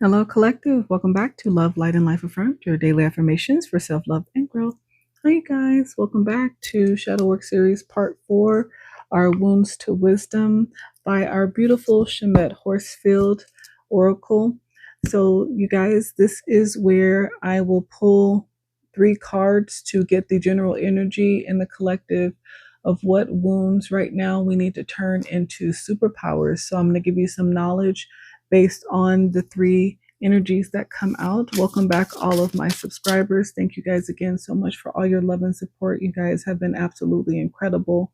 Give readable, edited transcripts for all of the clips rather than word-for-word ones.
Hello, collective. Welcome back to Love, Light, and Life Affirmed, your daily affirmations for self love and growth. Hi, guys. Welcome back to Shadow Work Series Part 4, Our Wounds to Wisdom by our beautiful Shemet Horsefield Oracle. So, you guys, this is where I will pull 3 cards to get the general energy in the collective of what wounds right now we need to turn into superpowers. So, I'm going to give you some knowledge based on the 3 energies that come out. Welcome back, all of my subscribers. Thank you guys again so much for all your love and support. You guys have been absolutely incredible.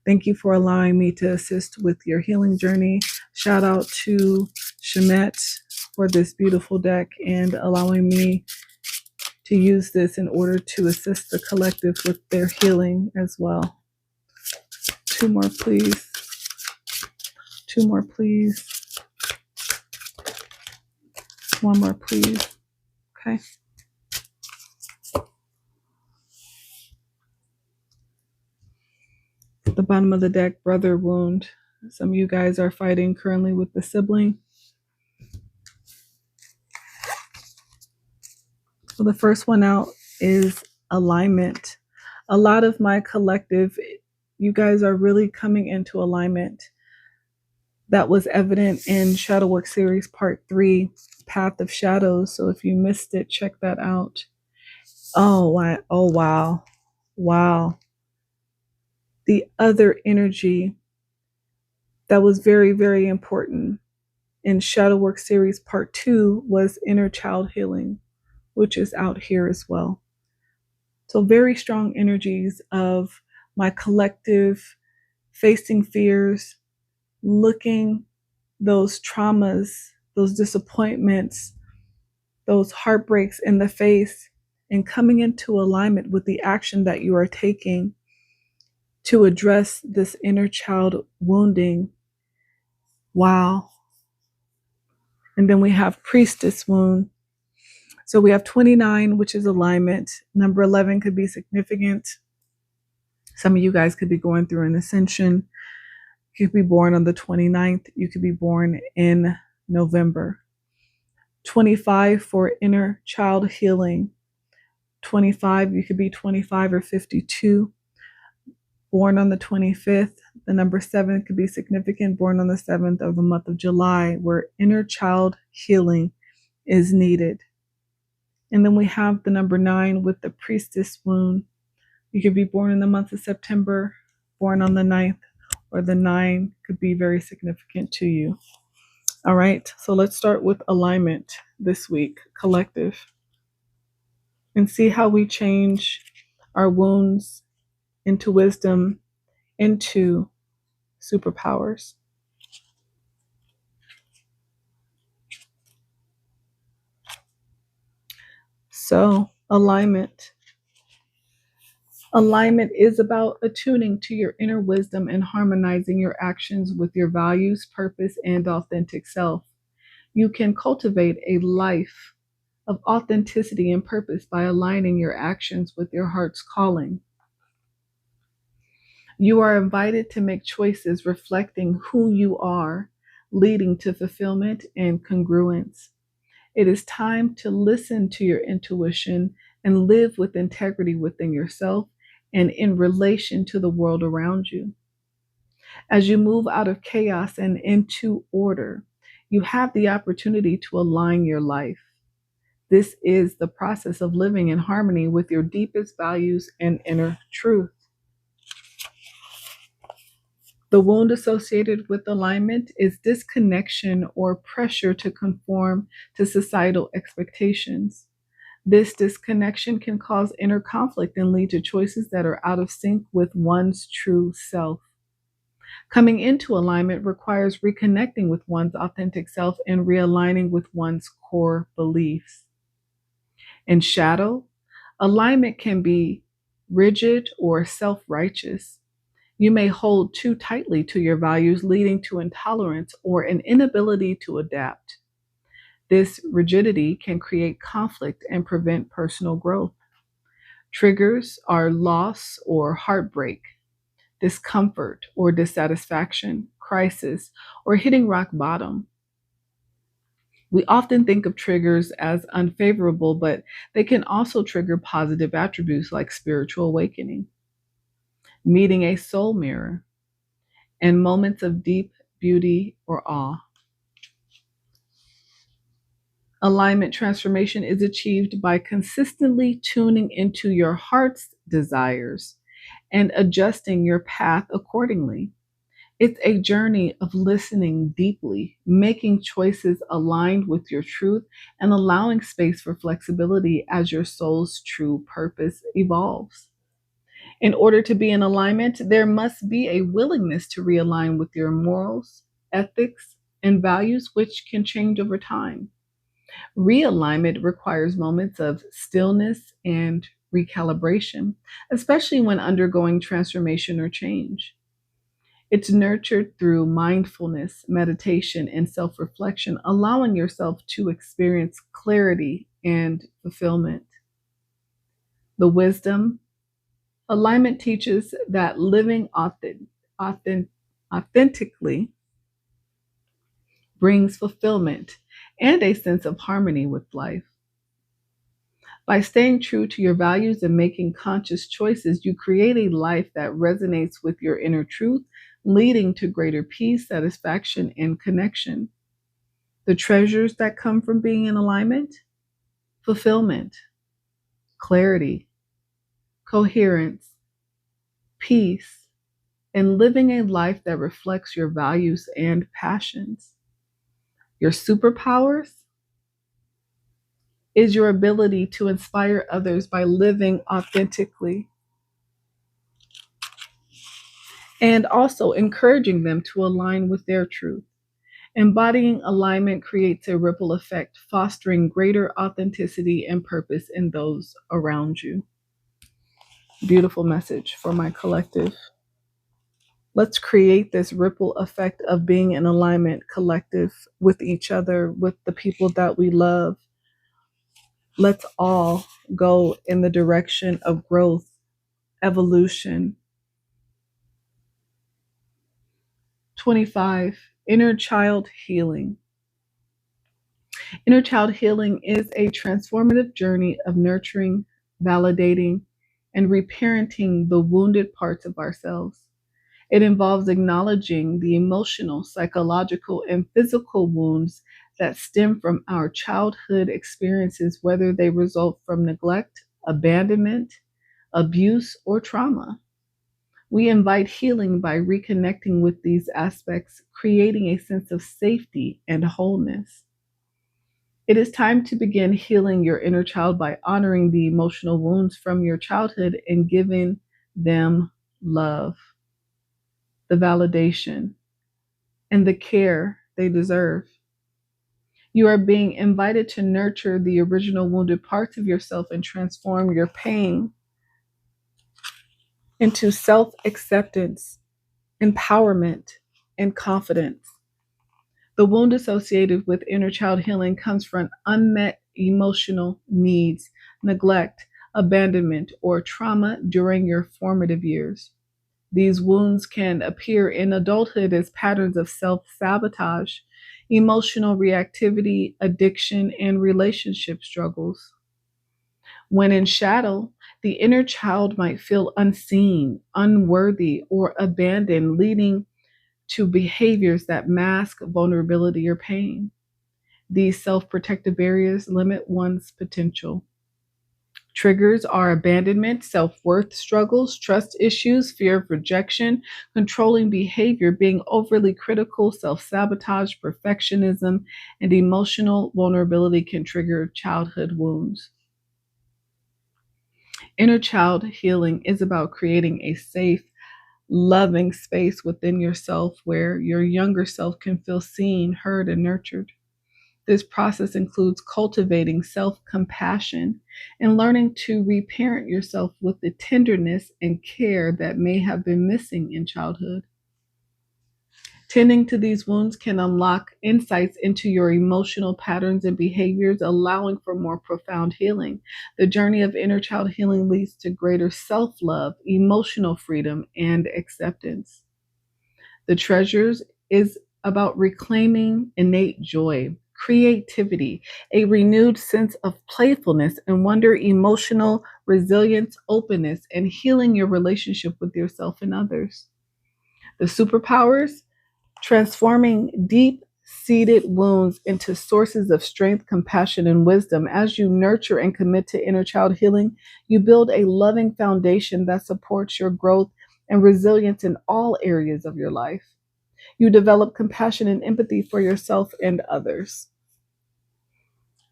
Thank you for allowing me to assist with your healing journey. Shout out to Shemet for this beautiful deck and allowing me to use this in order to assist the collective with their healing as well. 2 more, please. 2 more, please. 1 more, please. Okay. At the bottom of the deck, brother wound. Some of you guys are fighting currently with the sibling. So the first one out is alignment. A lot of my collective, you guys are really coming into alignment. That was evident in Shadow Work Series Part 3, Path of Shadows. So if you missed it, check that out. Oh, wow. Wow. The other energy that was very, very important in Shadow Work Series Part 2 was inner child healing, which is out here as well. So very strong energies of my collective facing fears, looking those traumas, those disappointments, those heartbreaks in the face, and coming into alignment with the action that you are taking to address this inner child wounding. Wow. And then we have Priestess wound. So we have 29, which is alignment. Number 11 could be significant. Some of you guys could be going through an ascension. You could be born on the 29th. You could be born in November. 25 for inner child healing. 25, you could be 25 or 52. Born on the 25th. The number 7 could be significant. Born on the 7th of the month of July, where inner child healing is needed. And then we have the number 9 with the Priestess wound. You could be born in the month of September, born on the 9th, or the 9 could be very significant to you. All right, so let's start with alignment this week, collective, and see how we change our wounds into wisdom, into superpowers. So, alignment. Alignment is about attuning to your inner wisdom and harmonizing your actions with your values, purpose, and authentic self. You can cultivate a life of authenticity and purpose by aligning your actions with your heart's calling. You are invited to make choices reflecting who you are, leading to fulfillment and congruence. It is time to listen to your intuition and live with integrity within yourself and in relation to the world around you. As you move out of chaos and into order, you have the opportunity to align your life. This is the process of living in harmony with your deepest values and inner truth. The wound associated with alignment is disconnection or pressure to conform to societal expectations. This disconnection can cause inner conflict and lead to choices that are out of sync with one's true self. Coming into alignment requires reconnecting with one's authentic self and realigning with one's core beliefs. In shadow, alignment can be rigid or self-righteous. You may hold too tightly to your values, leading to intolerance or an inability to adapt. This rigidity can create conflict and prevent personal growth. Triggers are loss or heartbreak, discomfort or dissatisfaction, crisis, or hitting rock bottom. We often think of triggers as unfavorable, but they can also trigger positive attributes like spiritual awakening, meeting a soul mirror, and moments of deep beauty or awe. Alignment transformation is achieved by consistently tuning into your heart's desires and adjusting your path accordingly. It's a journey of listening deeply, making choices aligned with your truth, and allowing space for flexibility as your soul's true purpose evolves. In order to be in alignment, there must be a willingness to realign with your morals, ethics, and values, which can change over time. Realignment requires moments of stillness and recalibration, especially when undergoing transformation or change. It's nurtured through mindfulness, meditation, and self reflection, allowing yourself to experience clarity and fulfillment. The wisdom alignment teaches that living authentically brings fulfillment and a sense of harmony with life. By staying true to your values and making conscious choices, you create a life that resonates with your inner truth, leading to greater peace, satisfaction, and connection. The treasures that come from being in alignment: fulfillment, clarity, coherence, peace, and living a life that reflects your values and passions. Your superpowers is your ability to inspire others by living authentically and also encouraging them to align with their truth. Embodying alignment creates a ripple effect, fostering greater authenticity and purpose in those around you. Beautiful message for my collective. Let's create this ripple effect of being in alignment collective with each other, with the people that we love. Let's all go in the direction of growth, evolution. 25, inner child healing. Inner child healing is a transformative journey of nurturing, validating, and reparenting the wounded parts of ourselves. It involves acknowledging the emotional, psychological, and physical wounds that stem from our childhood experiences, whether they result from neglect, abandonment, abuse, or trauma. We invite healing by reconnecting with these aspects, creating a sense of safety and wholeness. It is time to begin healing your inner child by honoring the emotional wounds from your childhood and giving them love, the validation, and the care they deserve. You are being invited to nurture the original wounded parts of yourself and transform your pain into self acceptance, empowerment, and confidence. The wound associated with inner child healing comes from unmet emotional needs, neglect, abandonment, or trauma during your formative years. These wounds can appear in adulthood as patterns of self sabotage, emotional reactivity, addiction, and relationship struggles. When in shadow, the inner child might feel unseen, unworthy, or abandoned, leading to behaviors that mask vulnerability or pain. These self protective barriers limit one's potential. Triggers are abandonment, self worth struggles, trust issues, fear of rejection, controlling behavior, being overly critical, self sabotage, perfectionism, and emotional vulnerability can trigger childhood wounds. Inner child healing is about creating a safe, loving space within yourself where your younger self can feel seen, heard, and nurtured. This process includes cultivating self compassion and learning to reparent yourself with the tenderness and care that may have been missing in childhood. Tending to these wounds can unlock insights into your emotional patterns and behaviors, allowing for more profound healing. The journey of inner child healing leads to greater self love, emotional freedom, and acceptance. The treasures is about reclaiming innate joy, creativity, a renewed sense of playfulness and wonder, emotional resilience, openness, and healing your relationship with yourself and others. The superpowers: transforming deep seated wounds into sources of strength, compassion, and wisdom. As you nurture and commit to inner child healing, you build a loving foundation that supports your growth and resilience in all areas of your life. You develop compassion and empathy for yourself and others.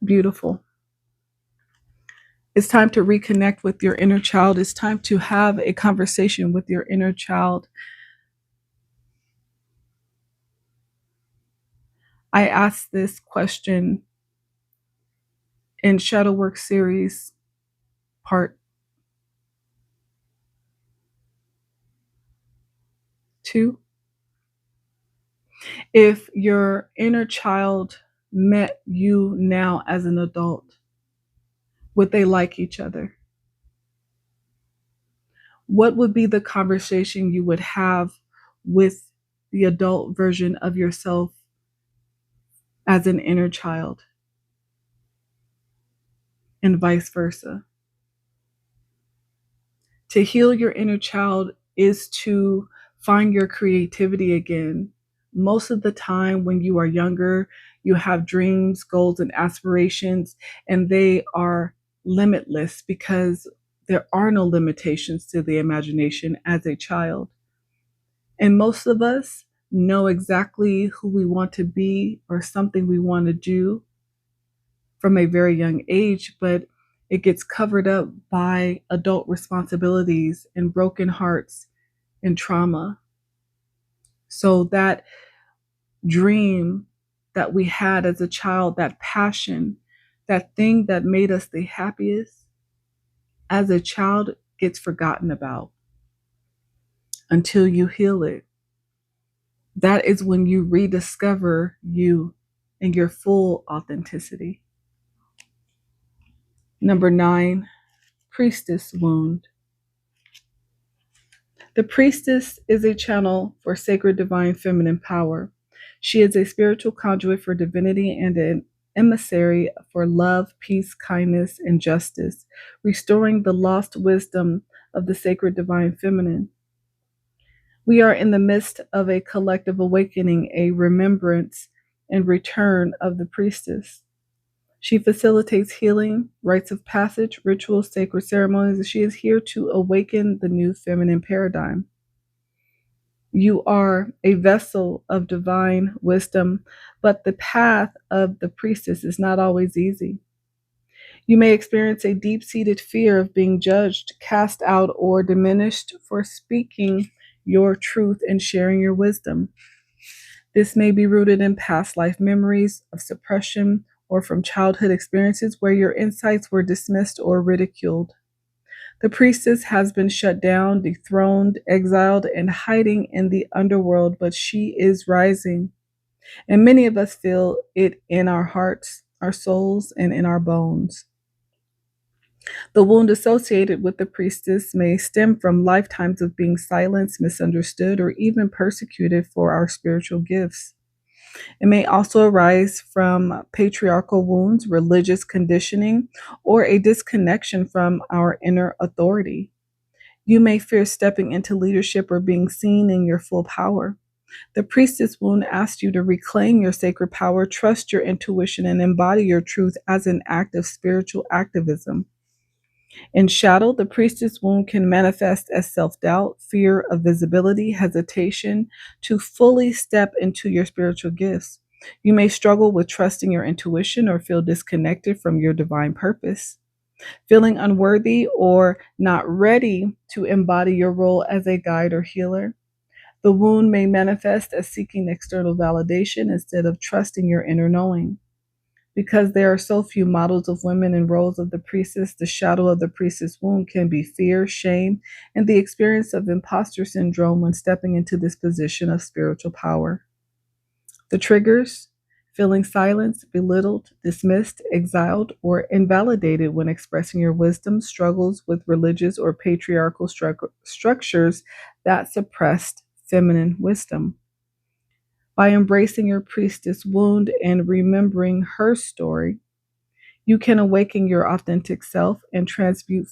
Beautiful. It's time to reconnect with your inner child. It's time to have a conversation with your inner child. I asked this question in Shadow Work Series Part 2. If your inner child met you now as an adult, would they like each other? What would be the conversation you would have with the adult version of yourself as an inner child, and vice versa? To heal your inner child is to find your creativity again. Most of the time, when you are younger, you have dreams, goals, and aspirations, and they are limitless because there are no limitations to the imagination as a child. And most of us know exactly who we want to be or something we want to do from a very young age, but it gets covered up by adult responsibilities and broken hearts and trauma. So that dream that we had as a child, that passion, that thing that made us the happiest, as a child gets forgotten about until you heal it. That is when you rediscover you and your full authenticity. Number 9, Priestess wound. The priestess is a channel for sacred divine feminine power. She is a spiritual conduit for divinity and an emissary for love, peace, kindness, and justice, restoring the lost wisdom of the sacred divine feminine. We are in the midst of a collective awakening, a remembrance and return of the priestess. She facilitates healing, rites of passage, rituals, sacred ceremonies. She is here to awaken the new feminine paradigm. You are a vessel of divine wisdom, but the path of the priestess is not always easy. You may experience a deep-seated fear of being judged, cast out, or diminished for speaking your truth and sharing your wisdom. This may be rooted in past life memories of suppression or from childhood experiences where your insights were dismissed or ridiculed. The priestess has been shut down, dethroned, exiled, and hiding in the underworld, but she is rising. And many of us feel it in our hearts, our souls, and in our bones. The wound associated with the priestess may stem from lifetimes of being silenced, misunderstood, or even persecuted for our spiritual gifts. It may also arise from patriarchal wounds, religious conditioning, or a disconnection from our inner authority. You may fear stepping into leadership or being seen in your full power. The priestess wound asks you to reclaim your sacred power, trust your intuition, and embody your truth as an act of spiritual activism. In shadow, the priestess wound can manifest as self-doubt, fear of visibility, hesitation to fully step into your spiritual gifts. You may struggle with trusting your intuition or feel disconnected from your divine purpose. Feeling unworthy or not ready to embody your role as a guide or healer. The wound may manifest as seeking external validation instead of trusting your inner knowing. Because there are so few models of women in roles of the priestess, the shadow of the priestess wound can be fear, shame, and the experience of imposter syndrome when stepping into this position of spiritual power. The triggers: feeling silenced, belittled, dismissed, exiled, or invalidated when expressing your wisdom, struggles with religious or patriarchal structures that suppressed feminine wisdom. By embracing your priestess wound and remembering her story, you can awaken your authentic self and transmute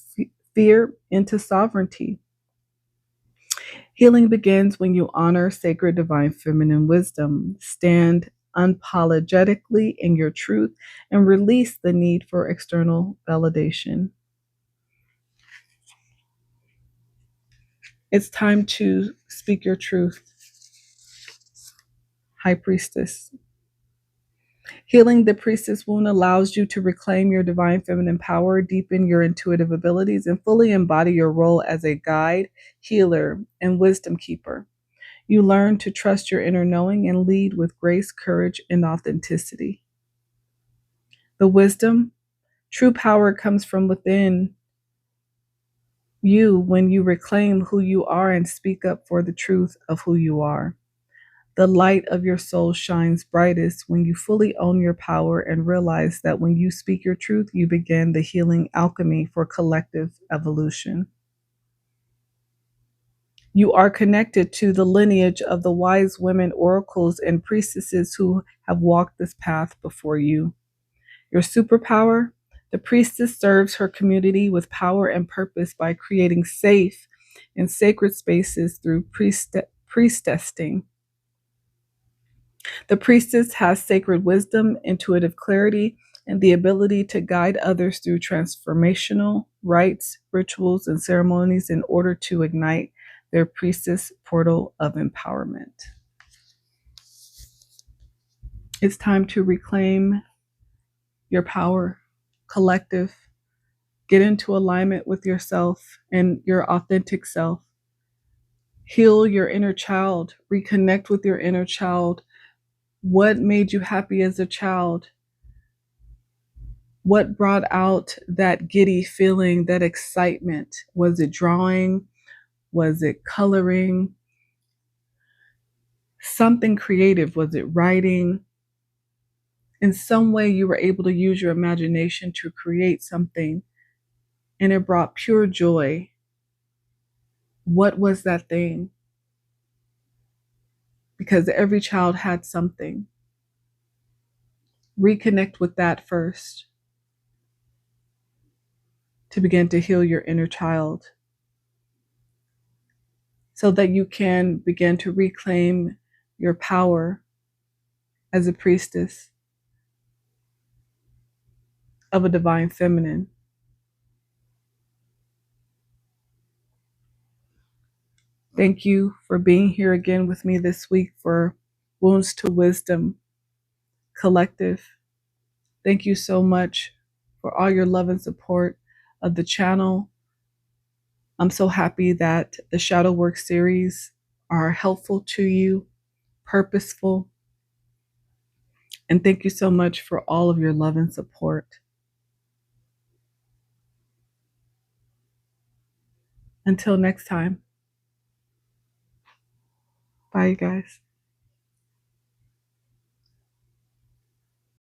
fear into sovereignty. Healing begins when you honor sacred divine feminine wisdom, stand unapologetically in your truth, and release the need for external validation. It's time to speak your truth, High Priestess. Healing the priestess wound allows you to reclaim your divine feminine power, deepen your intuitive abilities, and fully embody your role as a guide, healer, and wisdom keeper. You learn to trust your inner knowing and lead with grace, courage, and authenticity. The wisdom, true power comes from within you when you reclaim who you are and speak up for the truth of who you are. The light of your soul shines brightest when you fully own your power and realize that when you speak your truth, you begin the healing alchemy for collective evolution. You are connected to the lineage of the wise women, oracles, and priestesses who have walked this path before you. Your superpower? The priestess serves her community with power and purpose by creating safe and sacred spaces through priestessing. The priestess has sacred wisdom, intuitive clarity, and the ability to guide others through transformational rites, rituals, and ceremonies in order to ignite their priestess portal of empowerment. It's time to reclaim your power, collective. Get into alignment with yourself and your authentic self. Heal your inner child. Reconnect with your inner child. What made you happy as a child? What brought out that giddy feeling, that excitement? Was it drawing? Was it coloring? Something creative? Was it writing? In some way, you were able to use your imagination to create something, and it brought pure joy. What was that thing? Because every child had something. Reconnect with that first to begin to heal your inner child so that you can begin to reclaim your power as a priestess of a divine feminine. Thank you for being here again with me this week for Wounds to Wisdom Collective. Thank you so much for all your love and support of the channel. I'm so happy that the Shadow Work series are helpful to you, purposeful, and thank you so much for all of your love and support. Until next time. Bye, you guys.